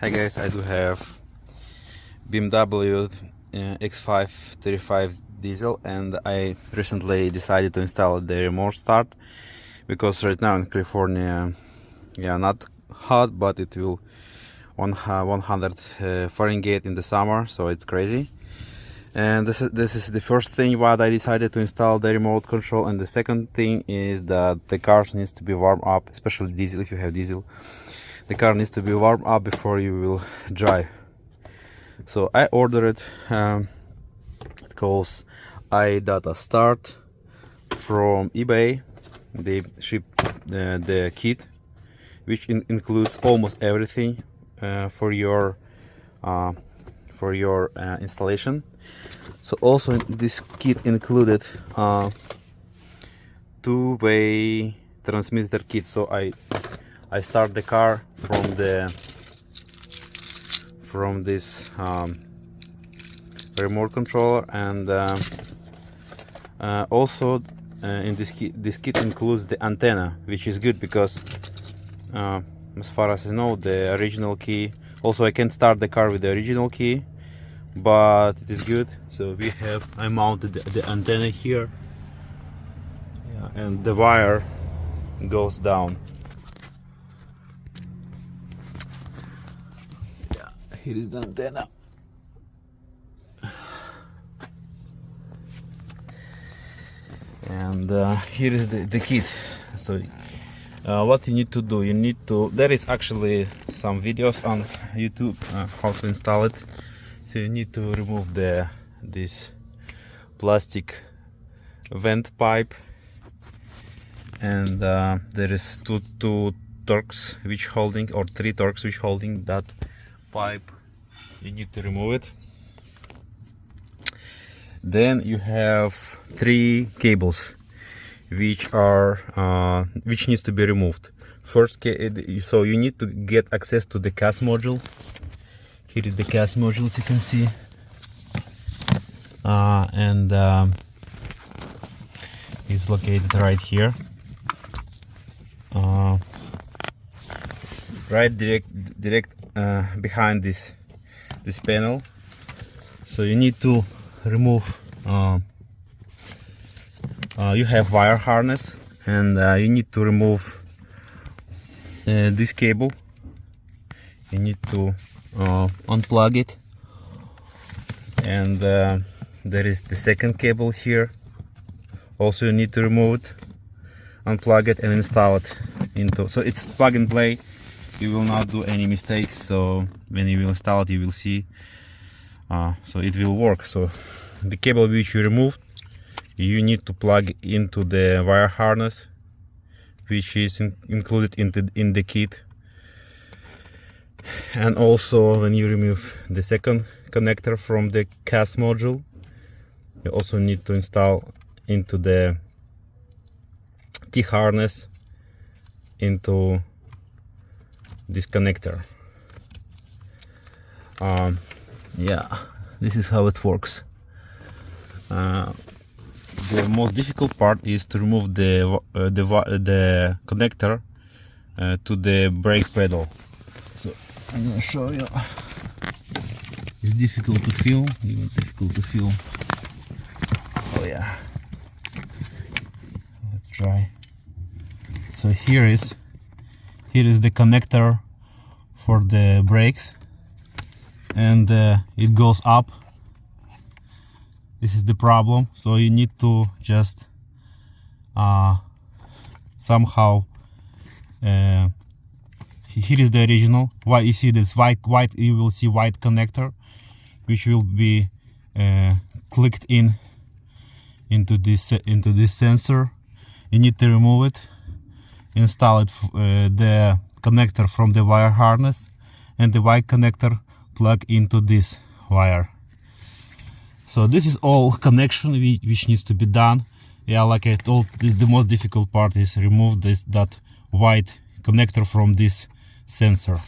Hi guys, I do have BMW X5 35 diesel, and I recently decided to install the remote start because right now in California, not hot, but it will 100 Fahrenheit in the summer, so it's crazy. And this is the first thing why I decided to install the remote control. And the second thing is that the car needs to be warmed up, especially diesel. If you have diesel, the car needs to be warmed up before you will drive. So I ordered it calls idatastart from eBay. They ship the kit, which includes almost everything for your installation. So also this kit included two-way transmitter kit. So I start the car from this remote controller, and also in this kit includes the antenna, which is good because as far as I know, the original key, also I can start the car with the original key, but it is good. So I mounted the antenna here, and the wire goes down. Here is the antenna. And here is the kit. So what you need to do, there is actually some videos on YouTube how to install it. So you need to remove this plastic vent pipe, and there is two torques which holding, or three torques which holding that pipe. You need to remove it. Then you have three cables which needs to be removed. First, so you need to get access to the CAS module. Here is the CAS module, as you can see, and it's located right here, right direct behind this panel. So you need to remove. You have wire harness, and you need to remove this cable. You need to unplug it, and there is the second cable here. Also, you need to remove it, unplug it, and install it into. So it's plug and play. You will not do any mistakes. So when you will install it, you will see. So it will work. So the cable which you removed, you need to plug into the wire harness, which is included in the kit. And also, when you remove the second connector from the CAS module, you also need to install into the T harness into this connector. This is how it works. The most difficult part is to remove the connector to the brake pedal. So I'm gonna show you. It's difficult to feel, even difficult to feel. Oh yeah. Let's try. So here is the connector for the brakes, and it goes up. This is the problem. So you need to just somehow. Here is the original. Why you see this white? You will see white connector, which will be clicked into this sensor. You need to remove it, install it, the connector from the wire harness, and the white connector plug into this wire. So this is all connection which needs to be done. Like I told, the most difficult part is remove that white connector from this sensor.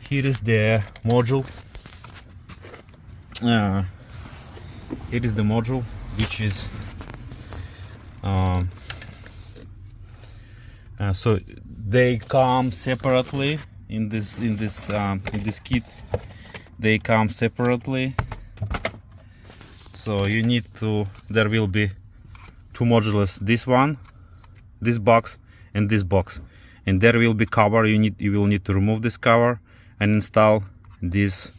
Here is the module. It is the module which is So they come separately in this kit. They come separately. So you need to. There will be two modules. This one, this box, and this box. And there will be cover. You will need to remove this cover and install this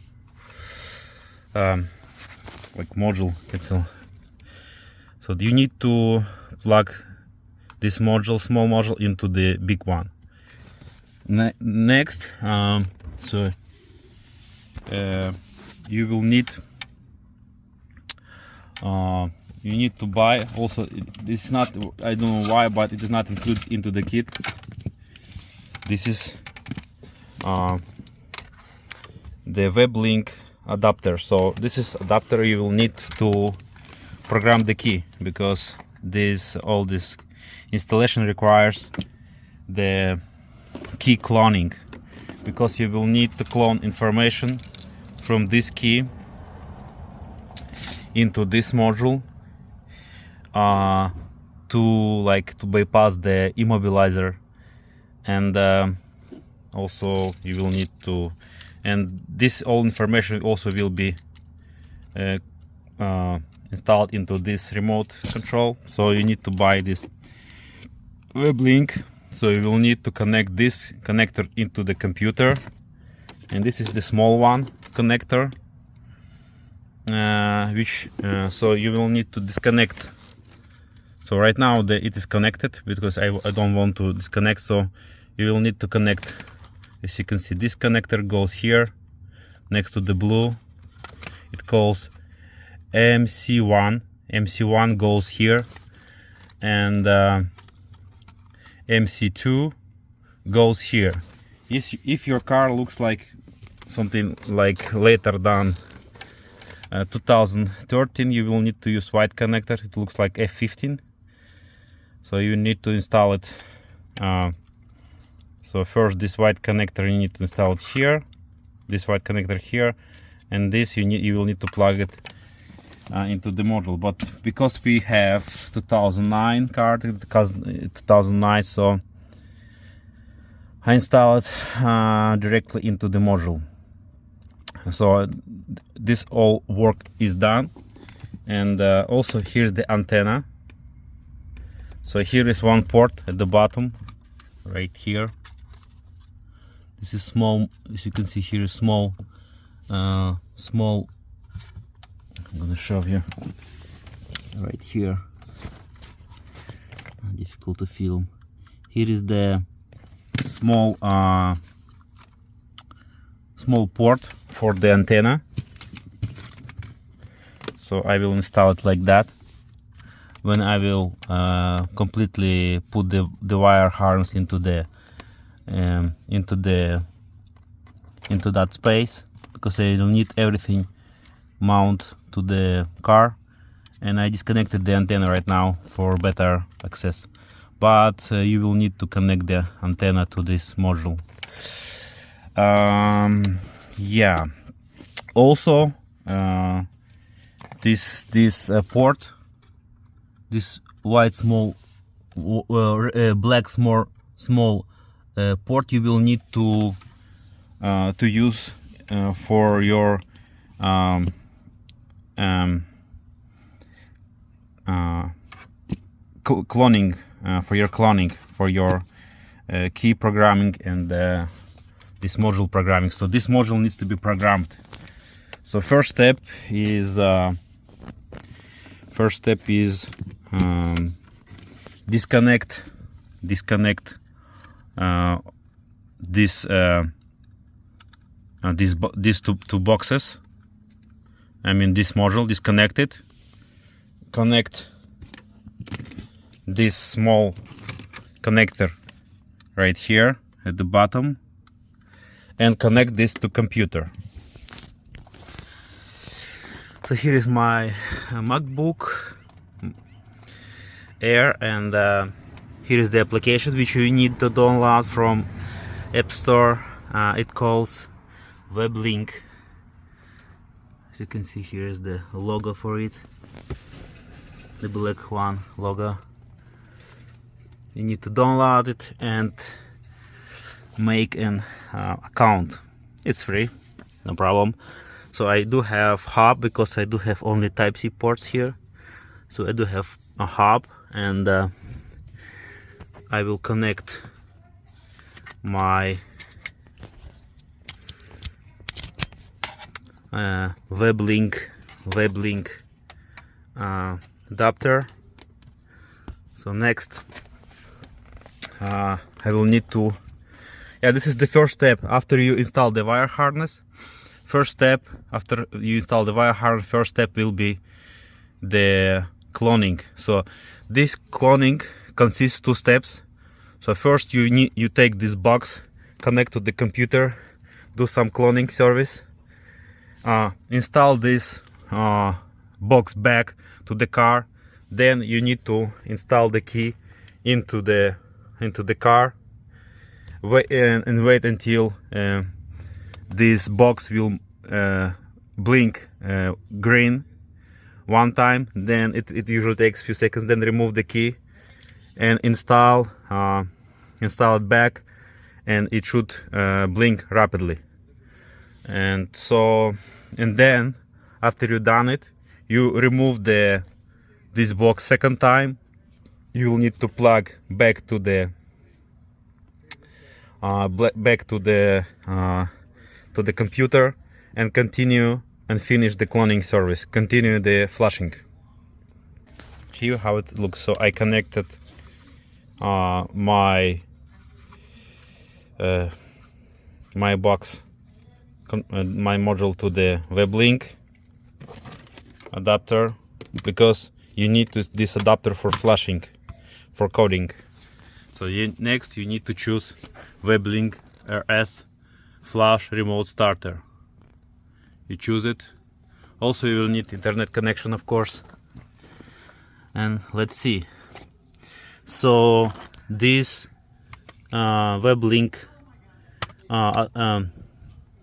like module itself. So you need to plug this module, small module, into the big one. Next, you will need to buy also. This is not, I don't know why, but it is not included into the kit. This is the web link adapter. So this is adapter you will need to program the key, because all this installation requires the key cloning, because you will need to clone information from this key into this module to bypass the immobilizer, and also you will need to, and this all information also will be installed into this remote control. So you need to buy this web link. So you will need to connect this connector into the computer, and this is the small one connector, so you will need to disconnect. So right now it is connected, because I don't want to disconnect. So you will need to connect. As you can see, this connector goes here next to the blue. It calls MC1. MC1 goes here, and MC2 goes here. If your car looks like something like later than 2013, you will need to use white connector. It looks like F15. So you need to install it. So first, this white connector you need to install it here. This white connector here, and this you will need to plug it into the module. But because we have 2009 card, 2009, so I install it directly into the module. So this all work is done, and also here's the antenna. So here is one port at the bottom, right here. This is small, as you can see here, is small. I'm gonna show you right here. Difficult to film. Here is the small port for the antenna. So I will install it like that. When I will completely put the wire harness into that space, because I don't need everything mount to the car, and I disconnected the antenna right now for better access. But you will need to connect the antenna to this module. Yeah. Also, this port, this white small black small port, you will need to use for your cloning, for your key programming and this module programming. So this module needs to be programmed. So first step is disconnect these two boxes. I mean this module, disconnect it. Connect this small connector right here at the bottom, and connect this to computer. So here is my MacBook Air, and here is the application which you need to download from App Store. It calls WebLink. As you can see, here is the logo for it, the black one logo. you need to download it and make an account. It's free, no problem. So I do have hub because I do have only Type-C ports here. So I do have a hub, and I will connect my WebLink adapter. So next I will need to, this is the first step after you install the wire harness. First step after you install the wire harness, first step will be the cloning. So this cloning consists 2 steps. So first you take this box, connect to the computer, do some cloning service, install this box back to the car. Then you need to install the key into the car, and wait until this box will blink green one time. Then it usually takes a few seconds. Then remove the key and install it back, and it should blink rapidly. And then after you've done it, you remove this box second time. You will need to plug back to the computer and continue and finish the cloning service. Continue the flashing. Here how it looks. So I connected my box, my module to the WebLink adapter, because you need this adapter for flashing, for coding. So next you need to choose WebLink RS Flash Remote Starter. You choose it. Also you will need internet connection, of course. And let's see. So this WebLink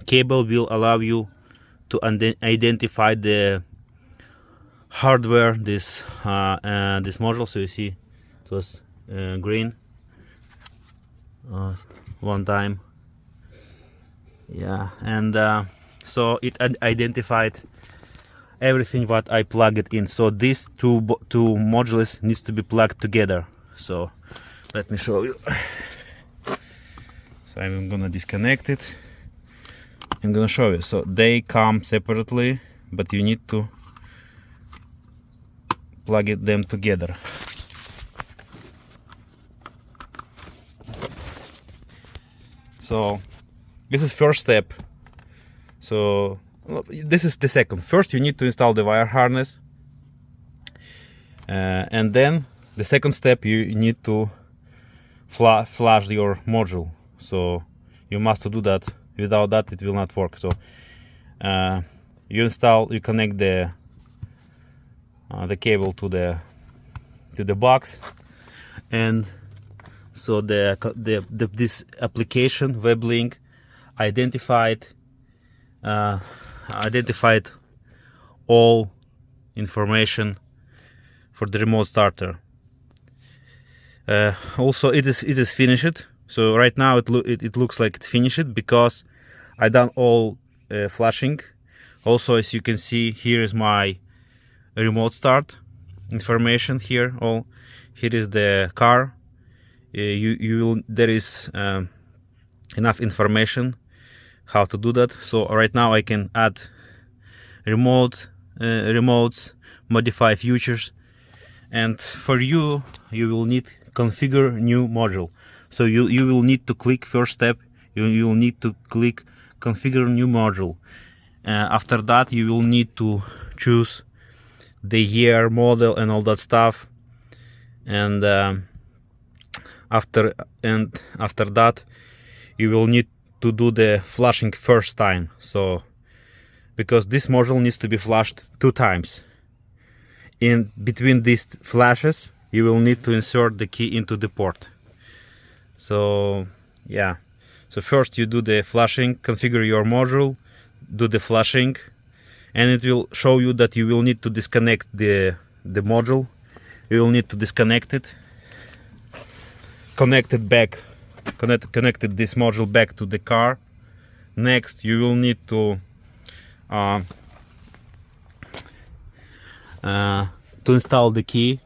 cable will allow you to identify the hardware, this module. So you see it was green one time, and so it identified everything what I plugged it in. So these two modules needs to be plugged together. So let me show you. So I'm gonna disconnect it. I'm gonna show you. So they come separately, but you need to plug them together. So this is first step. So this is the second. First you need to install the wire harness, and then the second step you need to flash your module. So you must do that. Without that it will not work. So you connect the cable to the box, and so this application WebLink identified all information for the remote starter. Also it is finished. So right now it looks like it's finished because I done all flashing. Also, as you can see, here is my remote start information. Here is the car. There is enough information how to do that. So right now I can add remotes, modify features, and for you will need configure new module. So you will need to click first step. You will need to click configure new module. After that you will need to choose the year, model, and all that stuff. And after that you will need to do the flashing first time. So because this module needs to be flashed 2 times. In between these flashes you will need to insert the key into the port. So so first you do the flashing, configure your module, do the flashing, and it will show you that you will need to disconnect the module. You will need to disconnect it. connected this module back to the car. Next, you will need to install the key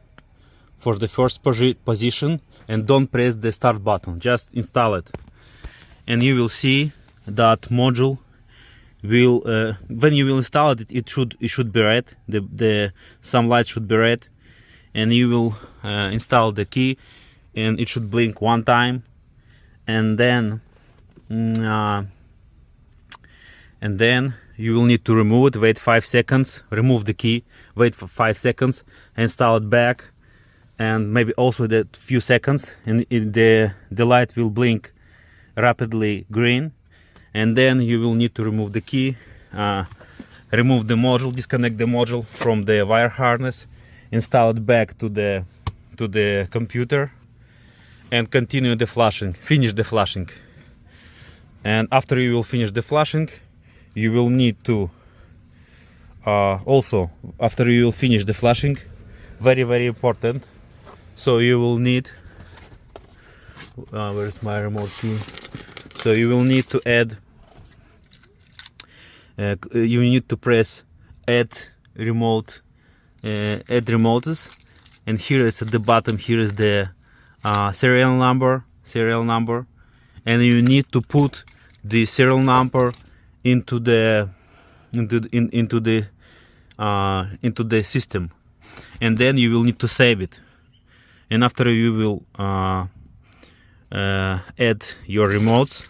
for the first position, and don't press the start button, just install it, and you will see that module will when you will install it, it should be red. Some light should be red, and you will install the key, and it should blink one time, and then you will need to remove it. Wait 5 seconds, remove the key, wait for 5 seconds, install it back, and maybe also the few seconds, and the light will blink rapidly green. And then you will need to remove the key, remove the module, disconnect the module from the wire harness, install it back to the computer, and continue the flashing, finish the flashing. And after you will finish the flashing, you will need to also, after you will finish the flashing, very important, so you will need where's my remote key? So you will need to add you need to press add remotes, and here is at the bottom, here is the serial number, and you need to put the serial number into the system, and then you will need to save it. And after you will add your remotes,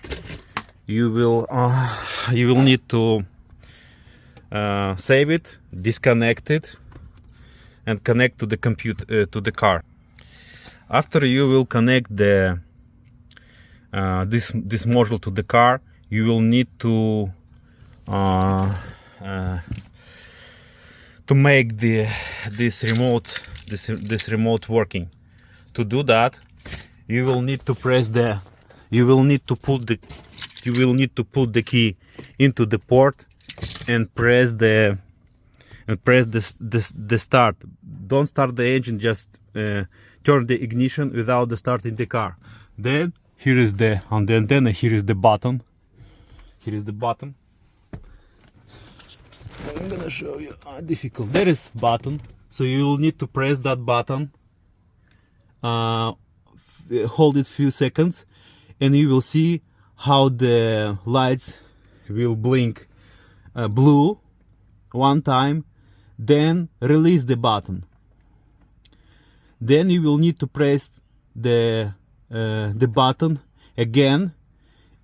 you will need to save it, disconnect it, and connect to the computer, to the car. After you will connect the this module to the car, you will need to make this remote working. To do that, you will need to put the key into the port and press the start. Don't start the engine, just turn the ignition without the starting the car. Then here is on the antenna, here is the button. I'm gonna show you how difficult. There is button, so you will need to press that button, hold it few seconds, and you will see how the lights will blink blue one time, then release the button. Then you will need to press the button again,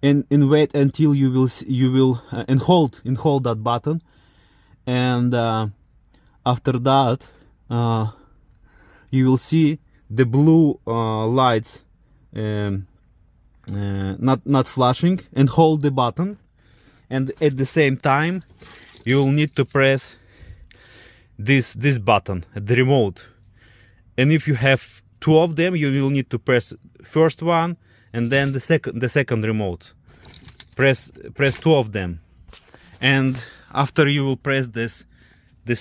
and wait until you will and hold that button, and after that you will see the blue lights not flashing, and hold the button, and at the same time you will need to press this button at the remote. And if you have two of them, you will need to press first one and then the second remote. Press two of them, and after you will press this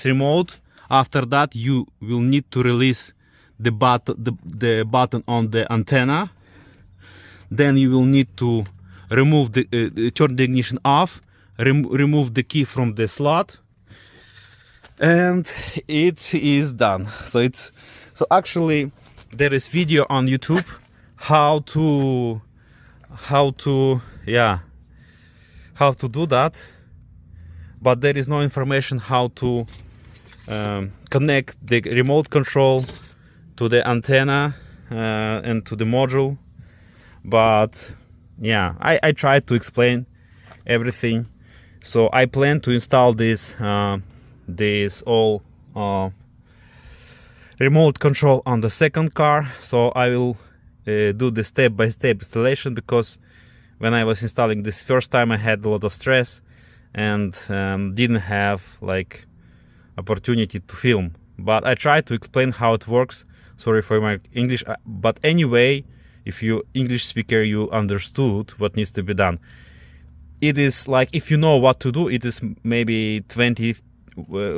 remote, after that you will need to release the button on the antenna. Then you will need to remove turn the ignition off, remove the key from the slot, and it is done. So actually there is video on YouTube how to do that, but there is no information how to connect the remote control to the antenna and to the module. But yeah, I tried to explain everything. So I plan to install this all remote control on the second car. So I will do the step-by-step installation, because when I was installing this first time I had a lot of stress and didn't have like opportunity to film. But I tried to explain how it works. Sorry for my English, but anyway, if you English speaker, you understood what needs to be done. It is like, if you know what to do, it is maybe 20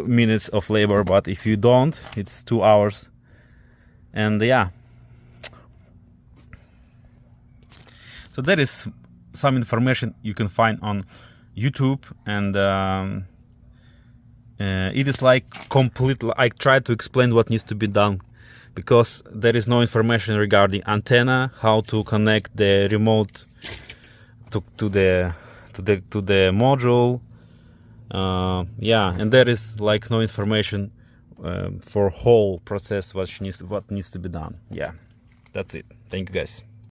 minutes of labor, but if you don't, it's 2 hours. And yeah, So that is some information you can find on YouTube, and it is like completely, I try to explain what needs to be done, because there is no information regarding antenna, how to connect the remote to the module. Yeah, and there is like no information for whole process what needs to be done. Yeah, that's it. Thank you guys.